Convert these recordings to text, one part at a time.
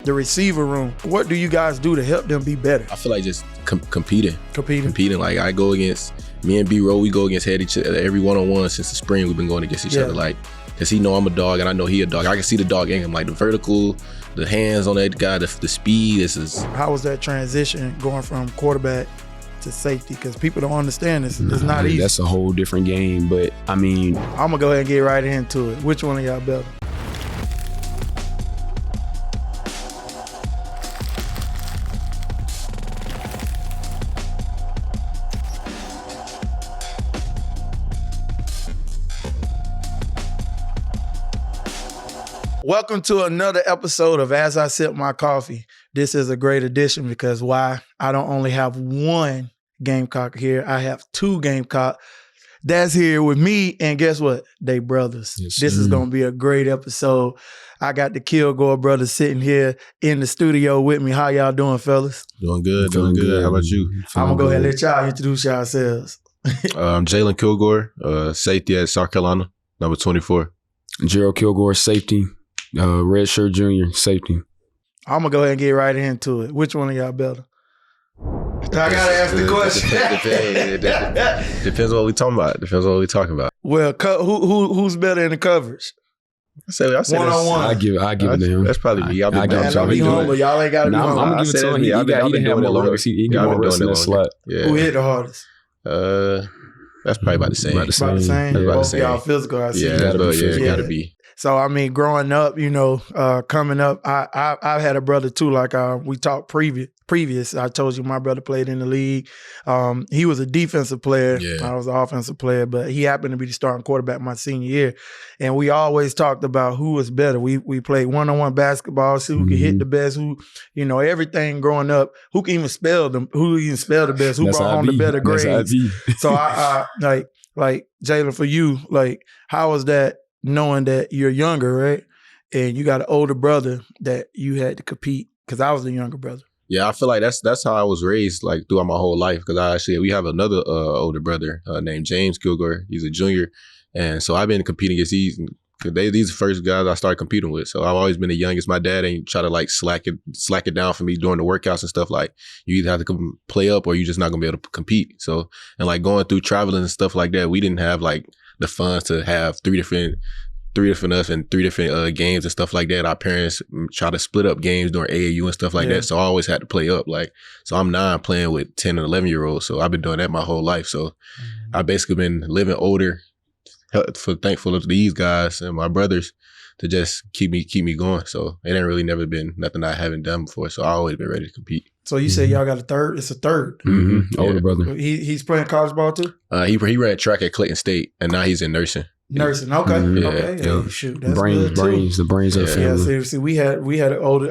the receiver room. What do you guys do to help them be better? I feel like just competing. Competing. Like I go against, me and B-Row, we go against each other every one-on-one since the spring. We've been going against each other. Like, because he know I'm a dog and I know he a dog. I can see the dog in him, like the vertical, the hands on that guy, the speed. How was that transition going from quarterback to safety? Because people don't understand this. It's not easy. That's a whole different game. But I mean, I'm gonna go ahead and get right into it. Which one of y'all better? Welcome to another episode of As I Sip My Coffee. This is a great addition because why? I don't only have one Gamecock here. I have two Gamecock that's here with me. And guess what? They brothers. Yes, this is going to be a great episode. I got the Kilgore brothers sitting here in the studio with me. How y'all doing, fellas? Doing good. How about you? I'm going to go ahead and let y'all introduce yourselves. I'm Jalon Kilgore, safety at South Carolina, number 24. Gerald Kilgore, safety. Redshirt junior, safety. I'm going to go ahead and get right into it. Which one of y'all better? I got to ask the question. Depends what we talking about. Well, who's better in the coverage? I say one-on-one. I give it to him. That's probably me. I'll be humble. Y'all ain't got to be humble. I'm going to give it to him. He didn't have more longest. He got more rest in that slot. Who hit the hardest? That's probably about the same. About the same. Both y'all physical, I see. Yeah, it got to be. So, I mean, growing up, coming up, I've had a brother too, like we talked previous. I told you my brother played in the league. He was a defensive player. Yeah. I was an offensive player, but he happened to be the starting quarterback my senior year. And we always talked about who was better. We played one-on-one basketball, see who could hit the best, who, everything growing up, who can even spell the best, who brought home the better grades. So I like Jalon, for you, like, how was that? Knowing that you're younger, right? And you got an older brother that you had to compete, because I was the younger brother. Yeah, I feel like that's how I was raised, like, throughout my whole life, because we have another older brother named James Kilgore. He's a junior. And so I've been competing against these are the first guys I started competing with. So I've always been the youngest. My dad ain't try to like slack it down for me during the workouts and stuff. Like, you either have to come play up or you're just not gonna be able to compete. So, and like going through traveling and stuff like that, we didn't have like the funds to have three different us and three different games and stuff like that. Our parents try to split up games during AAU and stuff like that. So I always had to play up. Like, so I'm 9 playing with 10 and 11-year-olds. So I've been doing that my whole life. So I basically been living older, thankful to these guys and my brothers to just keep me going. So it ain't really never been nothing I haven't done before. So I always been ready to compete. So you say y'all got a third? It's a third. Older brother. He's playing college ball too? He ran track at Clayton State and now he's in nursing. Nursing, okay, okay. Yeah. Shoot, that's brains, good the brains of the family. Yeah, see, we had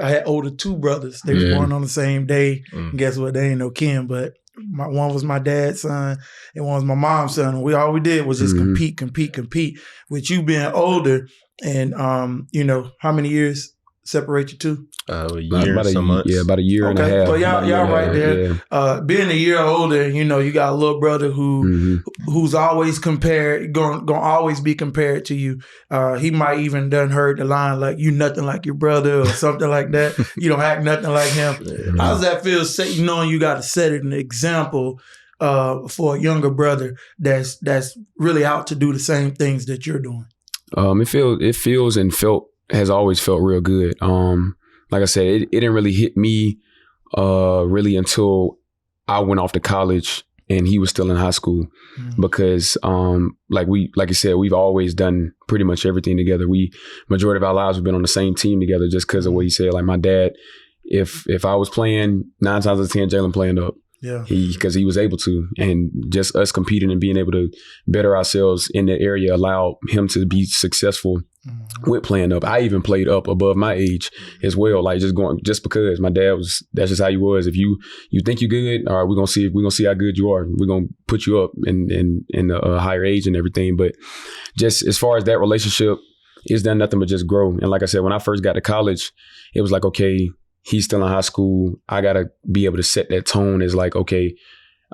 I had older two brothers. They were born on the same day. Guess what? They ain't no kin, but one was my dad's son and one was my mom's son. And all we did was just compete. With you being older, and how many years separate you two? A year, some months. Yeah, about a year and a half. Well, y'all right there. Yeah. Being a year older, you got a little brother who's always gonna always be compared to you. He might even done heard the line like, "You nothing like your brother" or something like that. You don't act nothing like him. How does that feel? Knowing you got to set an example for a younger brother that's really out to do the same things that you're doing. It feels and has always felt real good. Like I said, it didn't really hit me really until I went off to college and he was still in high school, because like you said, we've always done pretty much everything together. Majority of our lives have been on the same team together, just because of what he said. Like my dad, if I was playing, 9 times out of 10, Jalon playing up. Yeah, because he was able to, and just us competing and being able to better ourselves in that area allowed him to be successful with playing up. I even played up above my age as well, like just because my dad that's just how he was. If you think you're good, all right, we're gonna see how good you are. We're gonna put you up in a higher age and everything. But just as far as that relationship, it's done nothing but just grow. And like I said, when I first got to college, it was like, okay, he's still in high school. I got to be able to set that tone as like, okay,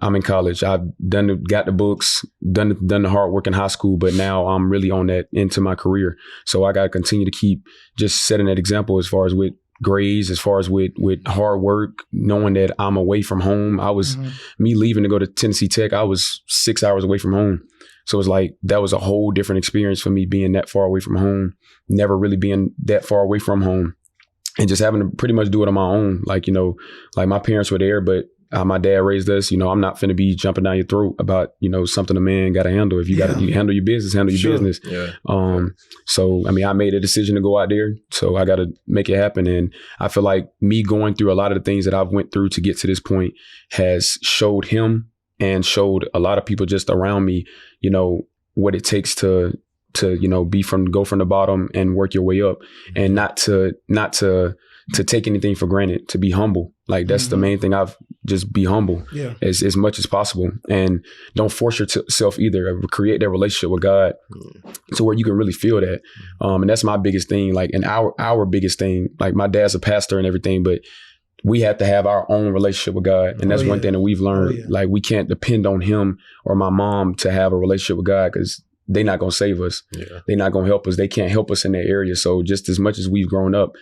I'm in college. I've got the books, done the hard work in high school, but now I'm really on that into my career. So I got to continue to keep just setting that example as far as with grades, as far as with hard work, knowing that I'm away from home. I was me leaving to go to Tennessee Tech. I was 6 hours away from home. So it's like that was a whole different experience for me, being that far away from home, never really being that far away from home, and just having to pretty much do it on my own. Like, like my parents were there, but my dad raised us. I'm not finna be jumping down your throat about, something a man got to handle. If you got to handle your business, handle your business. Yeah. So, I mean, I made a decision to go out there, so I got to make it happen. And I feel like me going through a lot of the things that I've went through to get to this point has showed him and showed a lot of people just around me, what it takes to go from the bottom and work your way up, and not to take anything for granted, to be humble. Like that's the main thing. I've just be humble as much as possible, and don't force yourself either. Create that relationship with God to where you can really feel that. And that's my biggest thing. Like, and our biggest thing, like my dad's a pastor and everything, but we have to have our own relationship with God. And that's one thing that we've learned. Like, we can't depend on him or my mom to have a relationship with God, because they're not going to save us. Yeah. They're not going to help us. They can't help us in that area. So just as much as we've grown up,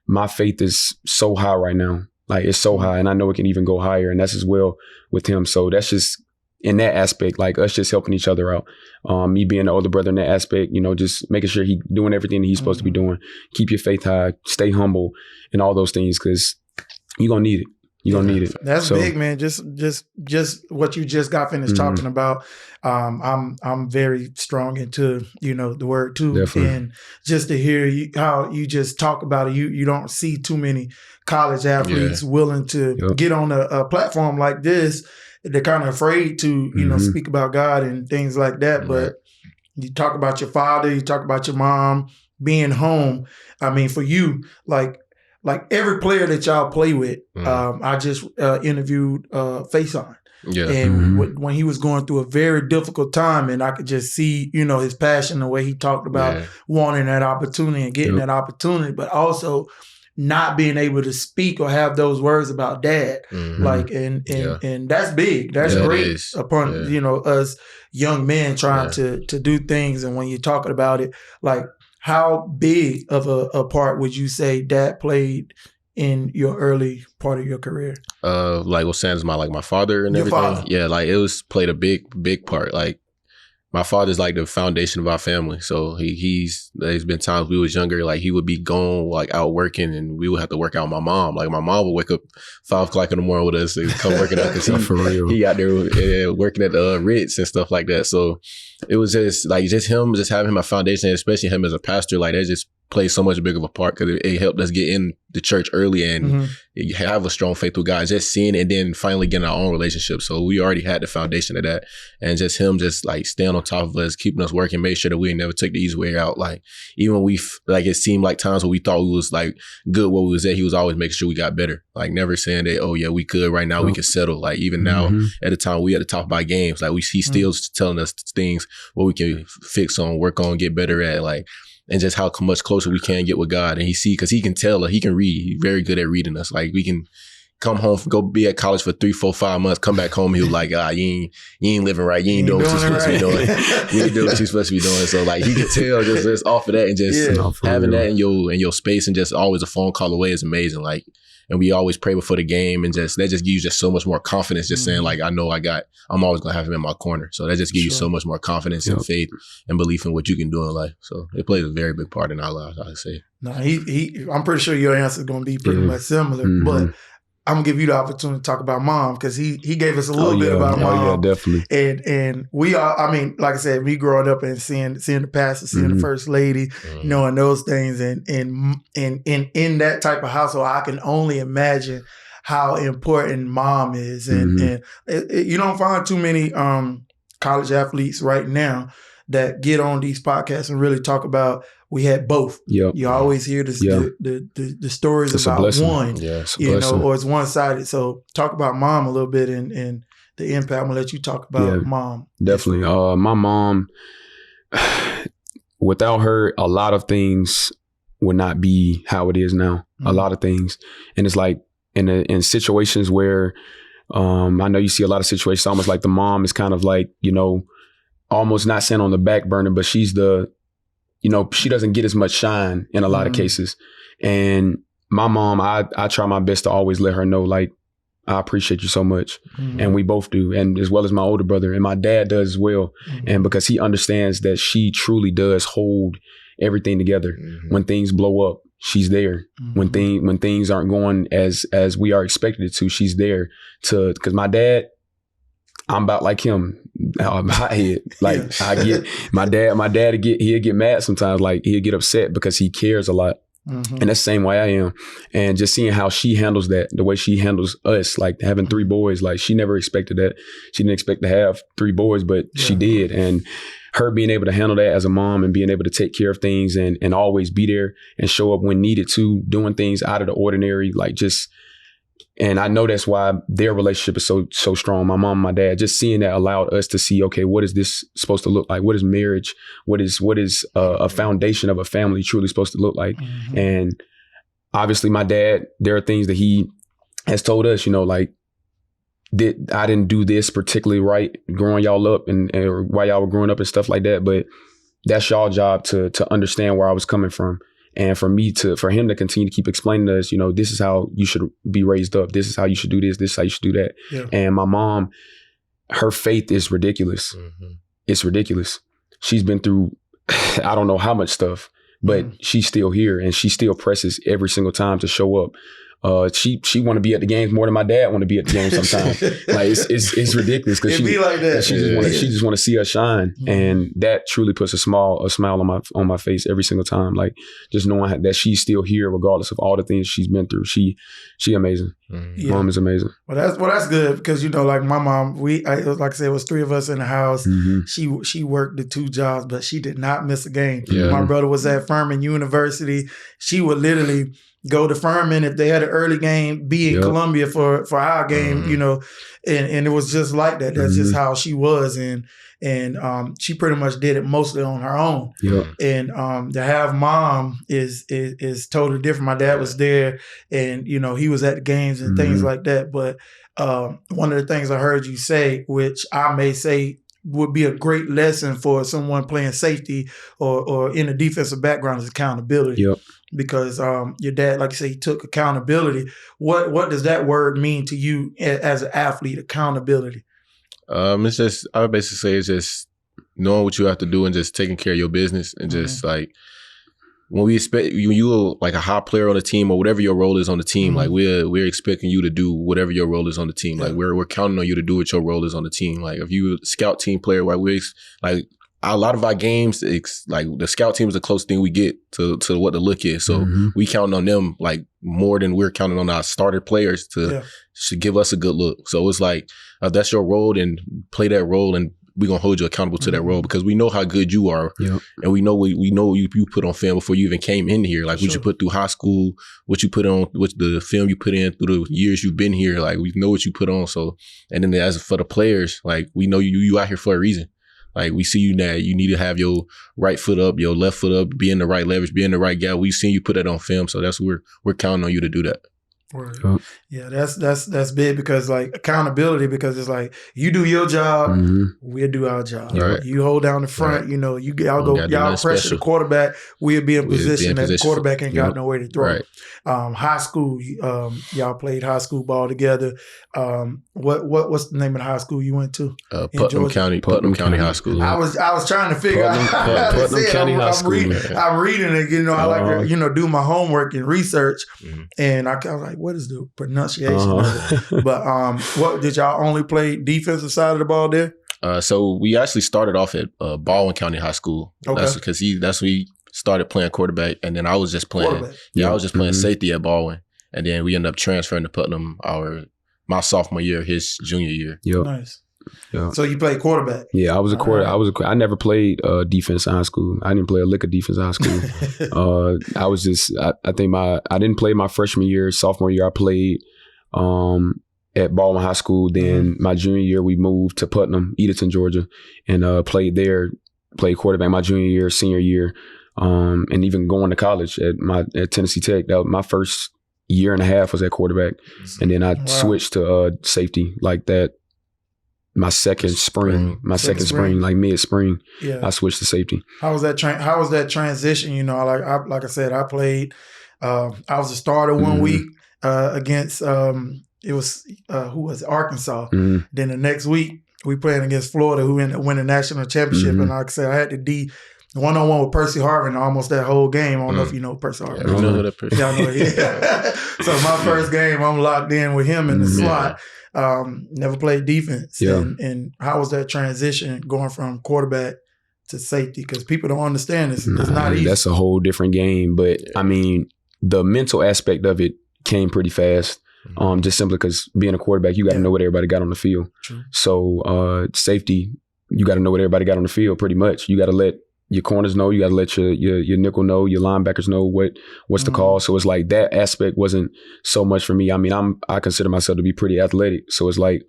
my faith is so high right now. Like, it's so high, and I know it can even go higher, and that's as well with him. So that's just in that aspect, like us just helping each other out. Me being the older brother in that aspect, just making sure he doing everything that he's supposed to be doing. Keep your faith high, stay humble, and all those things, because you're going to need it. You're going to need it. That's big, man. Just what you just got finished talking about. I'm very strong into, the word too. Definitely. And just to hear how you just talk about it, you don't see too many college athletes willing to get on a platform like this. They're kind of afraid to, speak about God and things like that. But you talk about your father, you talk about your mom being home. I mean, for you, like every player that y'all play with, I just interviewed Faison. Yeah. And when he was going through a very difficult time, and I could just see, his passion, the way he talked about wanting that opportunity and getting that opportunity, but also not being able to speak or have those words about dad. Like, and that's big. That's great upon, us young men trying to do things. And when you're talking about it, like, how big of a part would you say dad played in your early part of your career? Like what Sanders, my father and your everything. Father. Yeah, like it was played a big part. Like, my father's like the foundation of our family. So there's been times we was younger, like he would be gone, like out working, and we would have to work out with my mom. Like, my mom would wake up 5 o'clock in the morning with us and come working out, because he out there working at the Ritz and stuff like that. So it was just having him a foundation, especially him as a pastor, like that just plays so much bigger of a part, because it helped us get in the church early and have a strong faith with God, just seeing it, and then finally getting our own relationship. So we already had the foundation of that, and just him just like staying on top of us, keeping us working, make sure that we never took the easy way out. Like, even when it seemed like times where we thought we was like good where we was at, he was always making sure we got better. Like, never saying that, oh yeah, we could right now, we can settle. Like, even now at the time we had to talk about games, like he's still telling us things what we can fix on, work on, get better at, like, and just how much closer we can get with God. And because he can tell, he can read. He's very good at reading us. Like, we can come home, go be at college for 3, 4, 5 months, come back home, he'll like, you ain't living right. You ain't doing what you're supposed to be doing. You ain't doing what you're supposed to be doing. So like, he can tell just off of that, and just having that in your space, and just always a phone call away is amazing. Like, and we always pray before the game, and that just gives you just so much more confidence, just saying like, I'm always going to have him in my corner. So that just gives you so much more confidence and faith and belief in what you can do in life. So it plays a very big part in our lives, I would say. No, I'm pretty sure your answer is going to be pretty much similar, but I'm gonna give you the opportunity to talk about mom, because he gave us a little bit about mom. Oh yeah, definitely. And we are, I mean, like I said, me growing up and seeing the pastor, seeing the first lady, knowing those things, and in that type of household, I can only imagine how important mom is. And you don't find too many college athletes right now that get on these podcasts and really talk about. We had both. Yep. You always hear the stories it's about one, or it's one-sided. So talk about mom a little bit and the impact. I'm gonna let you talk about mom. Definitely. My mom, without her, a lot of things would not be how it is now. A lot of things. And it's like in situations where I know you see a lot of situations almost like the mom is kind of like, almost not sent on the back burner, but she's she doesn't get as much shine in a lot of cases. And my mom, I try my best to always let her know, like, I appreciate you so much. Mm-hmm. And we both do. And as well as my older brother, and my dad does as well. Mm-hmm. And because he understands that she truly does hold everything together. Mm-hmm. When things blow up, she's there. Mm-hmm. When things aren't going as we are expected it to, she's there because my dad, I'm about like him. I'm hothead. Like I get my dad he'll get mad sometimes. Like he'll get upset because he cares a lot. Mm-hmm. And that's the same way I am. And just seeing how she handles that, the way she handles us, like having 3 boys, like she never expected that. She didn't expect to have 3 boys, but she did. And her being able to handle that as a mom and being able to take care of things and always be there and show up when needed to, doing things out of the ordinary, like just, and I know that's why their relationship is so strong. My mom and my dad, just seeing that allowed us to see, okay, what is this supposed to look like? What is marriage? What is a foundation of a family truly supposed to look like? Mm-hmm. And obviously my dad, there are things that he has told us, like, I didn't do this particularly right growing y'all up and while y'all were growing up and stuff like that. But that's y'all job to understand where I was coming from. And for him to continue to keep explaining to us, this is how you should be raised up. This is how you should do this. This is how you should do that. Yeah. And my mom, her faith is ridiculous. Mm-hmm. It's ridiculous. She's been through, I don't know how much stuff, but she's still here and she still presses every single time to show up. She want to be at the games more than my dad want to be at the games sometimes. Like it's ridiculous because she just want to see us shine, and that truly puts a smile on my face every single time. Like just knowing that she's still here regardless of all the things she's been through. She amazing. Mm-hmm. Mom is amazing. Well, that's good because like my mom, like I said, it was 3 of us in the house. Mm-hmm. She worked the 2 jobs, but she did not miss a game. Yeah. My brother was at Furman University. She would literally go to Furman if they had an early game, be in Columbia for our game, and it was just like that. That's just how she was, and she pretty much did it mostly on her own. Yeah. And to have mom is totally different. My dad was there, and he was at the games and things like that. But one of the things I heard you say, which I may say would be a great lesson for someone playing safety or in a defensive background, is accountability. Yep. Because your dad, like you say, he took accountability. What does that word mean to you as an athlete, accountability? It's just, I would basically say it's just knowing what you have to do and just taking care of your business and just like, when we expect you like a high player on the team or whatever your role is on the team, like we're expecting you to do whatever your role is on the team. Like we're counting on you to do what your role is on the team. Like if you a scout team player, like a lot of our games, like the scout team is the closest thing we get to what the look is. So we counting on them like more than we're counting on our starter players to give us a good look. So it's like if that's your role, then play that role and we're going to hold you accountable to that role because we know how good you are. Yep. And we know you put on film before you even came in here. Like what you put through high school, what you put on, what the film you put in through the years you've been here. Like we know what you put on. So, and then as for the players, like we know you out here for a reason. Like we see you now, you need to have your right foot up, your left foot up, be in the right leverage, be in the right gap. We've seen you put that on film. So that's where we're counting on you to do that. Right. Yeah, that's big because like accountability, because it's like you do your job, we'll do our job. Right. You hold down the front, y'all pressure the quarterback, we'll be in position that the quarterback ain't got no way to throw. Right. High school, y'all played high school ball together. What's the name of the high school you went to? Putnam County High School. I was trying to figure out how to say it. I'm reading it, I like to, do my homework and research, and I was like, what is the pronunciation of it? But what did y'all only play defensive side of the ball there? So we actually started off at Baldwin County High School. Okay. That's because that's where he started playing quarterback, and then I was just playing. I was just playing safety at Baldwin, and then we ended up transferring to Putnam my sophomore year, his junior year. Yep. Nice. Yeah. So you played quarterback? Yeah, I was a quarterback. I never played defense in high school. I didn't play a lick of defense in high school. I was just, I think I didn't play my freshman year. Sophomore year, I played at Baldwin High School. Then my junior year, we moved to Putnam, Edenton, Georgia, and played quarterback my junior year, senior year, and even going to college at Tennessee Tech. That was my first year and a half was at quarterback, and then I switched to safety like that. My second spring, like mid-spring, I switched to safety. How was that transition? Like I said, I played I was a starter one week against it was who was it? Arkansas. Then the next week we playing against Florida, who ended up winning the national championship. And like I said, I had to D one-on-one with Percy Harvin almost that whole game. I don't know if you know Percy Harvin. Yeah, I know who that person. Y'all know So my first game, I'm locked in with him in the slot. Never played defense. And how was that transition going from quarterback to safety? Because people don't understand this. It's not easy. That's a whole different game. But I mean, the mental aspect of it came pretty fast. Just simply because being a quarterback, you got to know what everybody got on the field. True. So safety, you got to know what everybody got on the field pretty much. You got to let your corners know. You got to let your nickel know. Your linebackers know what's the call. So it's like that aspect wasn't so much for me. I mean, I consider myself to be pretty athletic. So it's like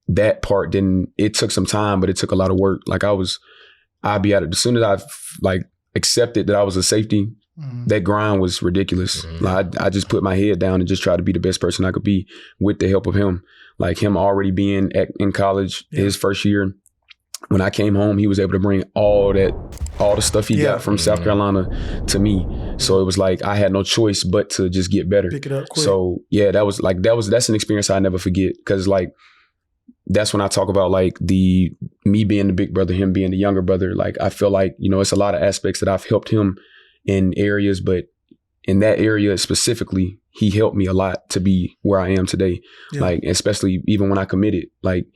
that part it took some time, but it took a lot of work. Like I'd be at it. As soon as I like accepted that I was a safety, that grind was ridiculous. Like I just put my head down and just tried to be the best person I could be with the help of him. Like him already being in college his first year. When I came home, he was able to bring all the stuff he got from South Carolina to me. So it was like I had no choice but to just get better. Pick it up quick. So yeah, that's an experience I never forget. Cause like that's when I talk about like me being the big brother, him being the younger brother. Like I feel like, it's a lot of aspects that I've helped him in areas, but in that area specifically, he helped me a lot to be where I am today. Like especially even when I committed, like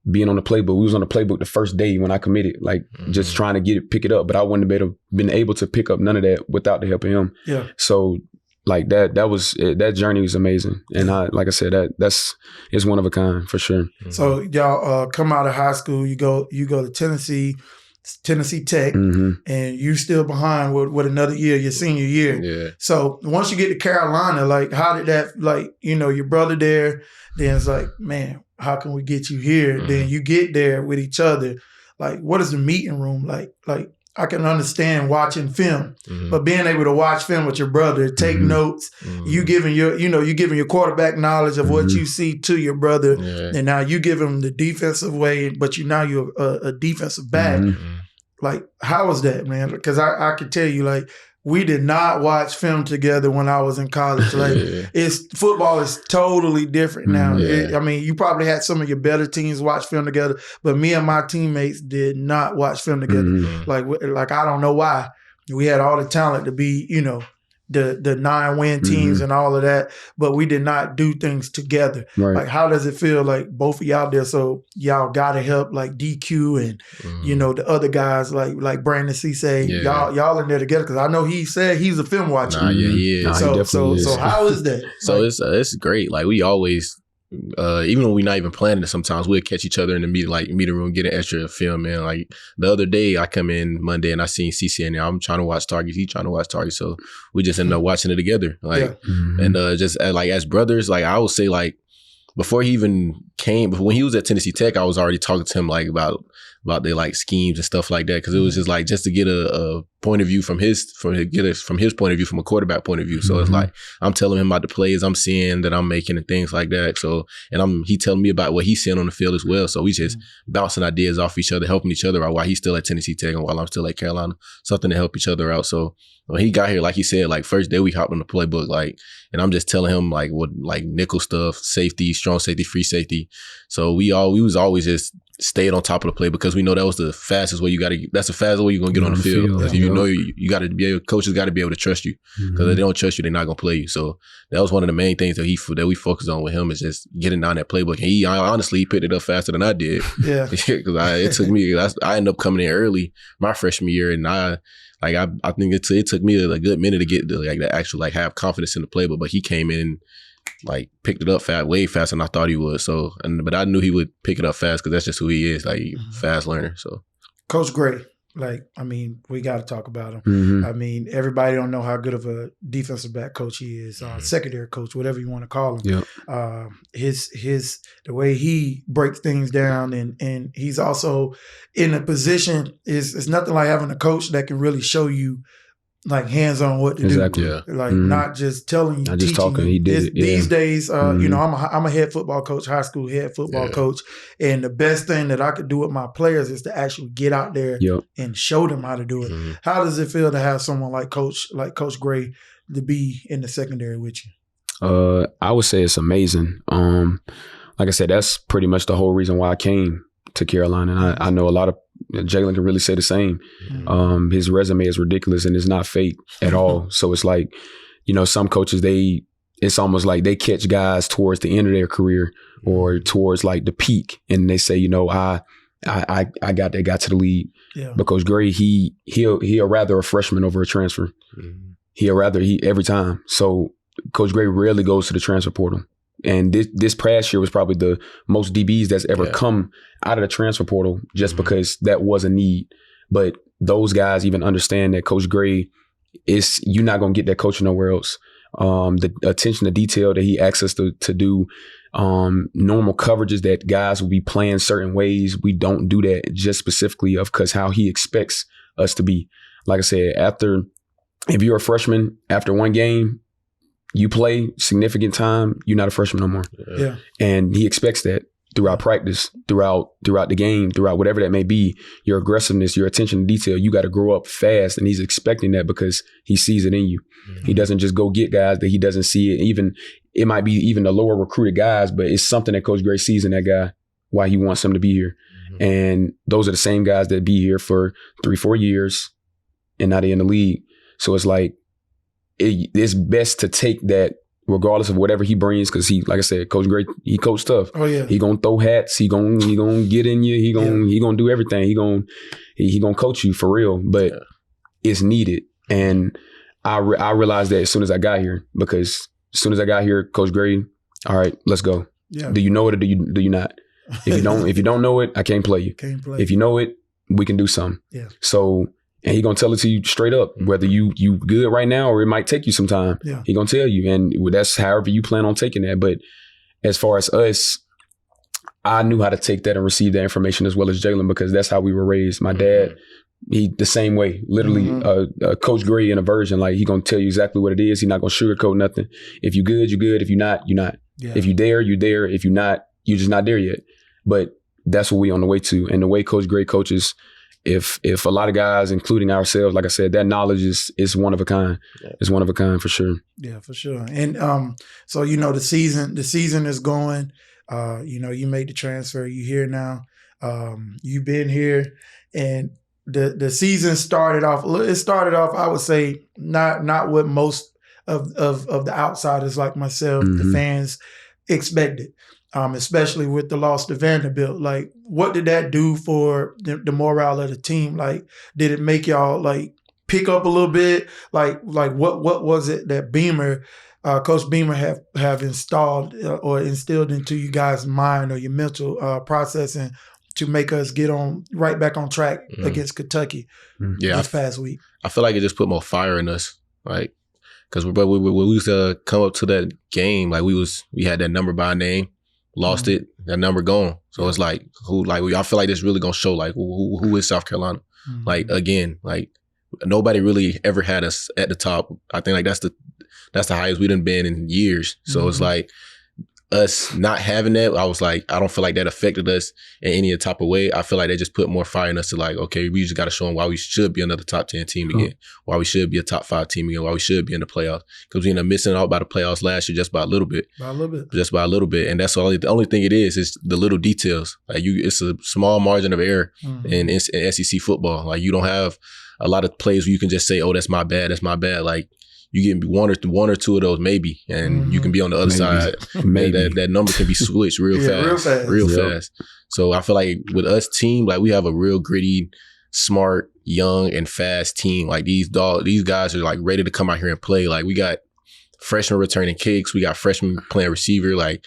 being on the playbook. We was on the playbook the first day when I committed, like just trying to pick it up, but I wouldn't have been able to pick up none of that without the help of him. Yeah. So like that journey was amazing. And like I said, it's one of a kind for sure. So y'all come out of high school, you go to Tennessee Tech, and you still behind with another year, your senior year. Yeah. So once you get to Carolina, like how did that, like, your brother there, then it's like, man, how can we get you here? Then you get there with each other. Like, what is the meeting room like? Like, I can understand watching film, but being able to watch film with your brother, take notes, you giving your quarterback knowledge of what you see to your brother, and now you give him the defensive way, but you're a defensive back. Like, how was that, man? Because I could tell you, like, we did not watch film together when I was in college. Like, football is totally different now. I mean, you probably had some of your better teams watch film together, but me and my teammates did not watch film together. Like I don't know why. We had all the talent to be, the 9-win teams and all of that, but we did not do things together. Right. Like, how does it feel like both of y'all there? So y'all got to help like DQ and, the other guys like Brandon Cisse, y'all in there together. Cause I know he said he's a film watcher. He is. So how is that? So it's great. Like we always, even when we're not even planning it, sometimes we'll catch each other in the meeting room, get an extra film, man. Like the other day, I come in Monday and I seen CC in there. I'm trying to watch Targets. He's trying to watch Targets. So we just ended up watching it together. Like, and just like as brothers, like I would say, like before he even came, when he was at Tennessee Tech, I was already talking to him like about their like schemes and stuff like that. Cause it was just like, just to get a point of view from his point of view, from a quarterback point of view. So it's like, I'm telling him about the plays I'm seeing that I'm making and things like that. So, and he telling me about what he's seeing on the field as well. So we just bouncing ideas off each other, helping each other out while he's still at Tennessee Tech and while I'm still at Carolina, something to help each other out. So when he got here, like he said, like first day we hopped on the playbook, like, and I'm just telling him like what, like nickel stuff, safety, strong safety, free safety. So we was always just stayed on top of the play because we know that was the fastest way that's the fastest way you're going to get on the field. If you know you got to be able, coaches got to be able to trust you because if they don't trust you, they're not going to play you. So that was one of the main things that we focused on with him is just getting down that playbook. And honestly, he picked it up faster than I did. Yeah. Because it took me, I ended up coming in early my freshman year and I think it took me a good minute to get to like that actual like have confidence in the playbook, but he came in like picked it up way faster than I thought he would. So, but I knew he would pick it up fast because that's just who he is, like fast learner. So, Coach Gray, like, I mean, we got to talk about him. I mean, everybody don't know how good of a defensive back coach he is, secondary coach, whatever you want to call him. His the way he breaks things down, and he's also in a position is nothing like having a coach that can really show you like hands-on what to do. Like not just telling you, not just talking. He did it. These days, I'm a head football coach, high school head football coach, and the best thing that I could do with my players is to actually get out there and show them how to do it. How does it feel to have someone like Coach Gray to be in the secondary with you? I would say it's amazing. Like I said, that's pretty much the whole reason why I came to Carolina. And I know a lot of Jalon can really say the same. His resume is ridiculous and it's not fake at all. So it's like, some coaches, it's almost like they catch guys towards the end of their career or towards like the peak, and they say, I got that guy to the league. Yeah. But Coach Gray, he'll rather a freshman over a transfer. He'll rather every time. So Coach Gray rarely goes to the transfer portal. And this past year was probably the most DBs that's ever come out of the transfer portal just because that was a need. But those guys even understand that Coach Gray you're not going to get that coaching nowhere else. The attention to detail that he asks us to do, normal coverages that guys will be playing certain ways. We don't do that just specifically because how he expects us to be. Like I said, if you're a freshman, after one game, you play significant time, you're not a freshman no more. Yeah. And he expects that throughout practice, throughout the game, throughout whatever that may be, your aggressiveness, your attention to detail, you got to grow up fast. And he's expecting that because he sees it in you. He doesn't just go get guys that he doesn't see it. It might be even the lower recruited guys, but it's something that Coach Gray sees in that guy, why he wants him to be here. And those are the same guys that be here for 3-4 years and now they're in the league. So it's like, it's best to take that regardless of whatever he brings, because like I said, Coach Gray, he coached tough. Oh yeah, he gonna throw hats. He gonna get in you. He gonna do everything. He gonna coach you for real. But it's needed, and I realized that as soon as I got here, because as soon as I got here, Coach Gray, all right, let's go. Yeah. Do you know it or do you not? If you don't know it, I can't play you. If you know it, we can do something. Yeah. So. And he gonna tell it to you straight up, whether you good right now or it might take you some time. Yeah. He gonna tell you, and that's however you plan on taking that. But as far as us, I knew how to take that and receive that information as well as Jalon, because that's how we were raised. My dad, he the same way. Literally, Coach Gray in a version, like he gonna tell you exactly what it is. He's not gonna sugarcoat nothing. If you good, you good. If you're not, you're not. Yeah. If you there, you there. If you're not, you're just not there yet. But that's what we on the way to. And the way Coach Gray coaches. If a lot of guys, including ourselves, like I said, that knowledge is one of a kind. Yeah. It's one of a kind for sure. Yeah, for sure. And so the season is going. You made the transfer. You here now. You've been here, and the season started off. It started off, I would say, not what most of the outsiders like myself, the fans, expected. Especially with the loss to Vanderbilt. Like, what did that do for the morale of the team? Like, did it make y'all like pick up a little bit? Like what was it that Coach Beamer have installed or instilled into you guys' mind or your mental processing to make us get right back on track against Kentucky this past week? I feel like it just put more fire in us, like, because when we used to come up to that game, like we had that number by name. Lost it, that number gone. So it's like, I feel like this really gonna show like who is South Carolina. Like again, like nobody really ever had us at the top. I think like that's the highest we done been in years. So it's like us not having that, I was like, I don't feel like that affected us in any type of way. I feel like they just put more fire in us to like, okay, we just got to show them why we should be another top 10 team again, why we should be a top 5 team again, why we should be in the playoffs. Because we ended up missing out by the playoffs last year just by a little bit. Just by a little bit. And that's the only thing it is the little details. Like it's a small margin of error in SEC football. Like you don't have a lot of plays where you can just say, oh, that's my bad. Like, you get one or two of those maybe, and you can be on the other side. Maybe. That number can be switched real fast. So I feel like with us team, like we have a real gritty, smart, young, and fast team. Like these guys are like ready to come out here and play. Like we got freshmen returning kicks, we got freshmen playing receiver. Like,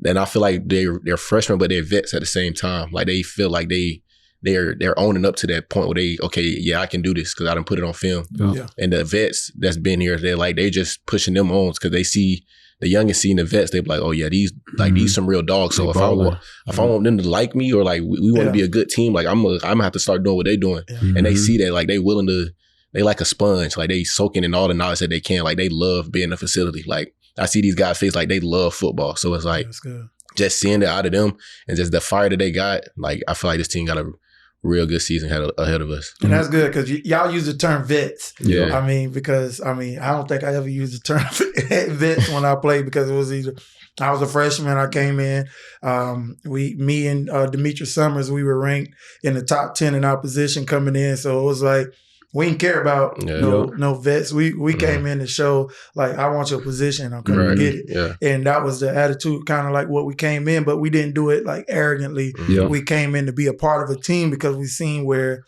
and I feel like they're freshmen, but they're vets at the same time. Like they feel like they're owning up to that point where I can do this because I done put it on film. Yeah. And the vets that's been here, they're just pushing them on because they see the youngest seeing the vets. They be like, oh yeah, these some real dogs. So if I want them to like me or like we want to be a good team, like I'm gonna have to start doing what they doing. And they see that like they like a sponge, like they soaking in all the knowledge that they can. Like they love being in a facility. Like I see these guys face like they love football. So it's like just seeing that out of them and just the fire that they got. Like I feel like this team got a real good season ahead of us. And that's good because y'all use the term vets. Yeah. I mean, I don't think I ever used the term vets when I played because it was either I was a freshman, I came in. Me and Demetrius Summers, we were ranked in the top 10 in our position coming in. So it was like, we didn't care about no vets. We came in to show, like, I want your position. I'm coming to get it. Yeah. And that was the attitude, kind of like what we came in, but we didn't do it like arrogantly. Yeah. We came in to be a part of a team because we seen where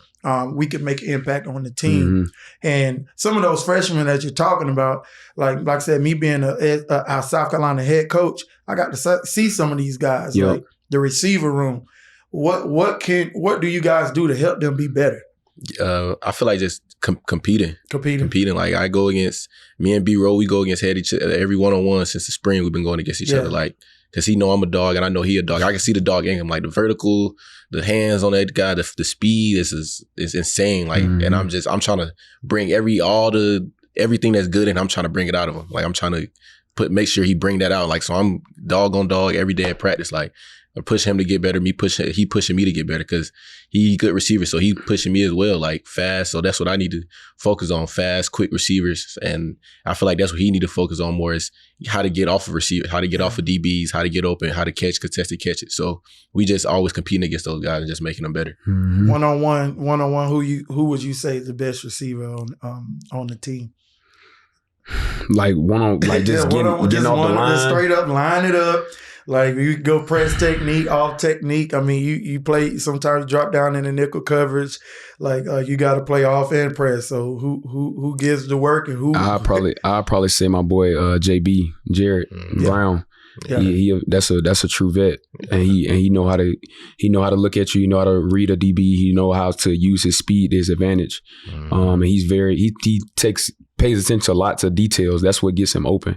we could make an impact on the team. And some of those freshmen that you're talking about, like I said, me being a South Carolina head coach, I got to see some of these guys, like the receiver room. What do you guys do to help them be better? I feel like just competing. Like I go against me and B-Row, we go against each other every one-on-one since the spring. We've been going against each other, like, because he know I'm a dog and I know he a dog. I can see the dog in him, like the vertical, the hands on that guy, the speed is insane. Like, and I'm trying to bring everything that's good, and I'm trying to bring it out of him. Like I'm trying to make sure he bring that out. Like, so I'm dog on dog every day at practice. Like, I push him to get better. He pushing me to get better because he good receiver. So he pushing me as well, like fast. So that's what I need to focus on, fast, quick receivers. And I feel like that's what he need to focus on more is how to get off of receiver, how to get off of DBs, how to get open, how to catch contested catches. So we just always competing against those guys and just making them better. One-on-one, who would you say is the best receiver on the team? Like just getting off the line. Straight up, line it up. Like you go press technique, off technique. I mean, you play sometimes drop down in the nickel coverage. Like you got to play off and press. So who gives the work and who? I'll probably say my boy JB Jared Brown. Yeah. He that's a true vet, and he know how to look at you. He know how to read a DB. He know how to use his speed to his advantage. And he pays attention to lots of details. That's what gets him open.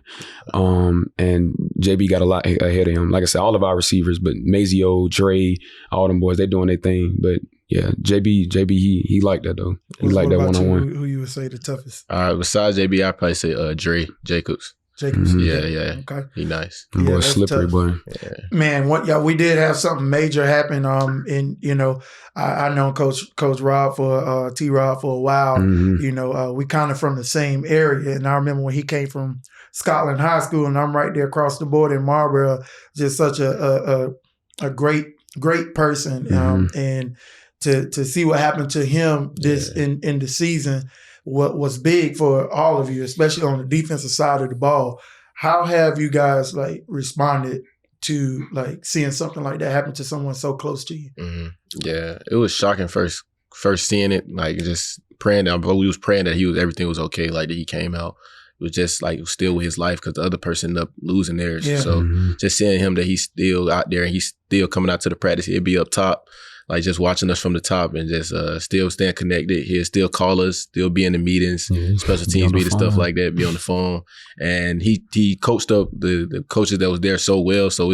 And JB got a lot ahead of him. Like I said, all of our receivers, but Mazio, Dre, all them boys, they doing their thing. But yeah, JB, he like that though. He like that one-on-one. Who you would say the toughest? Besides JB, I'd probably say Dre Jacobs. Yeah. Okay. He nice. Boy, slippery tough. Boy. Yeah. Man, we did have something major happen. I know Coach Rob for T-Rob for a while. We kind of from the same area, and I remember when he came from Scotland High School, and I'm right there across the border in Marlboro. Just such a great person, and to see what happened to him in the season. What was big for all of you, especially on the defensive side of the ball. How have you guys responded to seeing something like that happen to someone so close to you? Yeah, it was shocking first seeing it. Just praying that we was praying that everything was okay. Like that he came out. It was just still with his life because the other person ended up losing theirs. Yeah. So just seeing him that he's still out there and he's still coming out to the practice. He'd be up top. Like just watching us from the top and just still staying connected. He'll still call us, still be in the meetings, special teams meetings, stuff like that, be on the phone. And he coached up the coaches that was there so well. So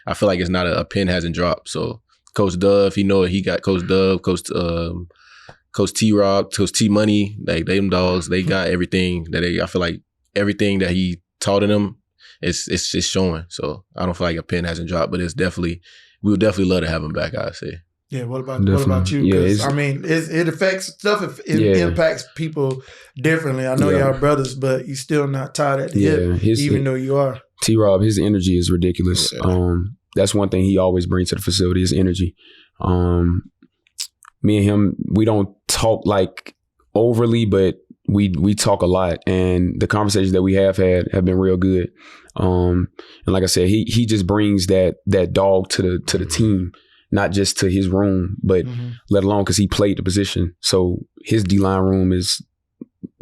I feel like it's not a pin hasn't dropped. So Coach Dove, he got Coach Dove, Coach T-Rob, Coach T-Money, like them dogs, they got everything I feel like everything that he taught in them, it's showing. So I don't feel like a pin hasn't dropped, but we would definitely love to have him back, I'd say. Yeah, what about you? Because it affects stuff. It impacts people differently. I know y'all brothers, but you still not tied at the hip, even though you are. T-Rob, his energy is ridiculous. Yeah. That's one thing he always brings to the facility, his energy. Me and him, we don't talk overly, but we talk a lot, and the conversations that we have had have been real good. And like I said, he just brings that dog to the team. Not just to his room, but let alone because he played the position. So his D-line room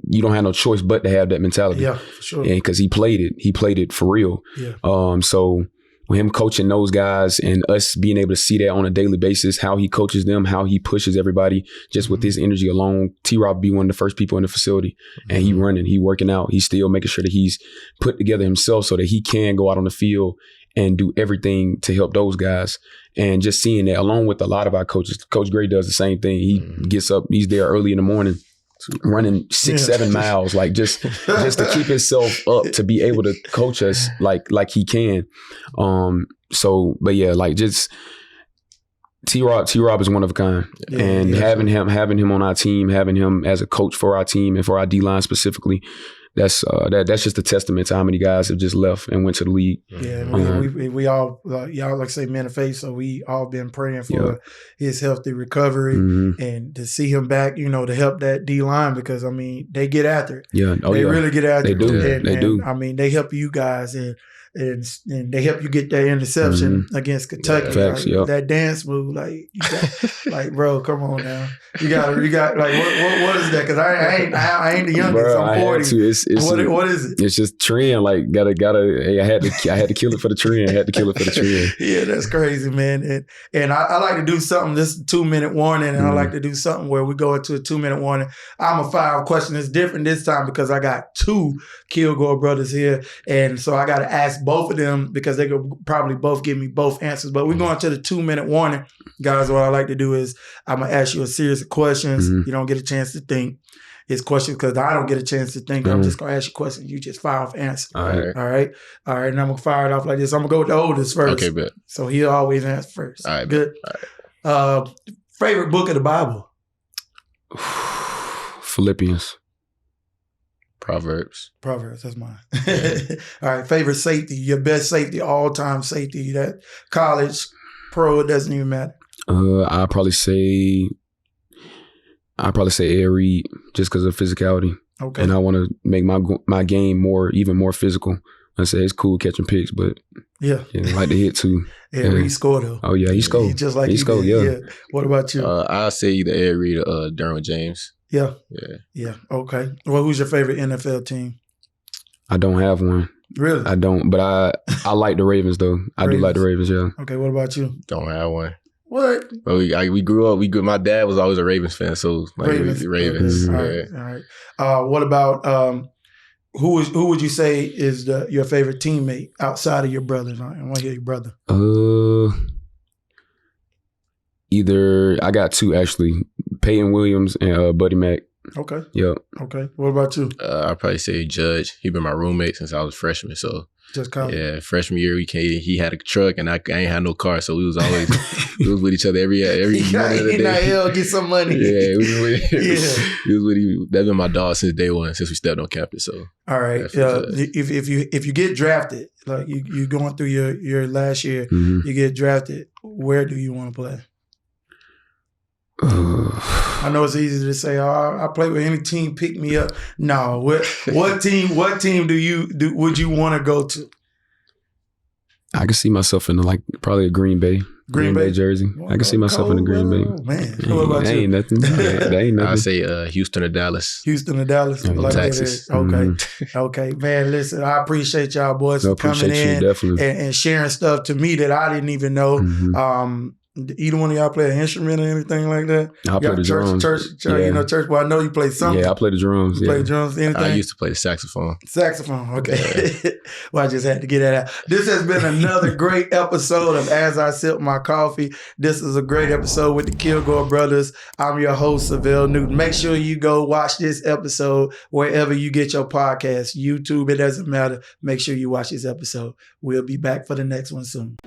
you don't have no choice but to have that mentality. Yeah, for sure. And because he played it for real. Yeah. So with him coaching those guys and us being able to see that on a daily basis, how he coaches them, how he pushes everybody, just with his energy alone, T-Rob be one of the first people in the facility. And he running, he working out, he's still making sure that he's put together himself so that he can go out on the field and do everything to help those guys. And just seeing that, along with a lot of our coaches, Coach Gray does the same thing. He gets up, he's there early in the morning, running 6-7 miles, just to keep himself up to be able to coach us like he can. But yeah, just T-Rob is one of a kind. And having him on our team, having him as a coach for our team and for our D-line specifically, that's just a testament to how many guys have just left and went to the league. Yeah, we all, y'all like to say man of faith, so we all been praying for his healthy recovery and to see him back, to help that D-line because, I mean, they get after it. Yeah. They really get after it. They do. They do. I mean, they help you guys and they help you get that interception against Kentucky. Facts, that dance move, like, bro, come on now. You got like what is that? Because I ain't the youngest. Bro, I'm 40. What is it? It's just trend. Like gotta. Hey, I had to kill it for the trend. Yeah, that's crazy, man. And I like to do something. This is a 2-minute warning, and I like to do something where we go into a 2-minute warning. I'm a fire question. It's different this time because I got 2 Kilgore brothers here, and so I got to ask both of them because they could probably both give me both answers. But we're going to the 2-minute warning. Guys, what I like to do is I'm going to ask you a series of questions. You don't get a chance to think. It's questions because I don't get a chance to think. I'm just going to ask you questions. You just fire off answer. All right. And I'm going to fire it off like this. I'm going to go with the oldest first. Okay, bet. So he'll always answer first. All right, good. All right. Favorite book of the Bible? Philippians. Proverbs, that's mine. All right, favorite safety, your best safety, all-time safety, that college, pro, it doesn't even matter. I'd probably say Ed Reed just because of physicality. Okay. And I want to make my game even more physical. I say it's cool catching picks, but I like to hit too. Ed Reed scored though. Oh yeah, he scored. Just like he scored. Yeah. What about you? I'll say either Ed Reed or Derwin James. Yeah. Okay. Well, who's your favorite NFL team? I don't have one. Really? I don't, but I like the Ravens though. I do like the Ravens. Yeah. Okay. What about you? Don't have one. What? But we grew up. My dad was always a Ravens fan, so like Ravens. Okay. All right. What about who would you say is your favorite teammate outside of your brothers? I want to hear your brother. Either I got 2 actually, Peyton Williams and Buddy Mack. Okay. Yep. Okay. What about you? I'd probably say Judge. He been my roommate since I was a freshman. So just come. Yeah, freshman year he had a truck and I ain't had no car, so we was always with each other every morning of the day. Get some money. Yeah, we was with him. That's been my dog since day one, since we stepped on campus. So all right. If you get drafted, like you going through your last year, you get drafted. Where do you want to play? I know it's easy to say, I play with any team, pick me up. No, what team would you want to go to? I can see myself in probably a Green Bay jersey. I can see myself in the Green Bay. Man, what about you? Ain't nothing. That ain't nothing. I say Houston or Dallas. Houston or Dallas. Texas. Okay, man. Listen, I appreciate y'all boys for coming in and sharing stuff to me that I didn't even know. Either one of y'all play an instrument or anything like that? I play the drums. Church. Well, I know you play something. Yeah, I play the drums. You play drums, anything? I used to play the saxophone. Okay. Well, I just had to get that out. This has been another great episode of As I Sip My Coffee. This is a great episode with the Kilgore brothers. I'm your host, Savell Newton. Make sure you go watch this episode wherever you get your podcast. YouTube, it doesn't matter. Make sure you watch this episode. We'll be back for the next one soon.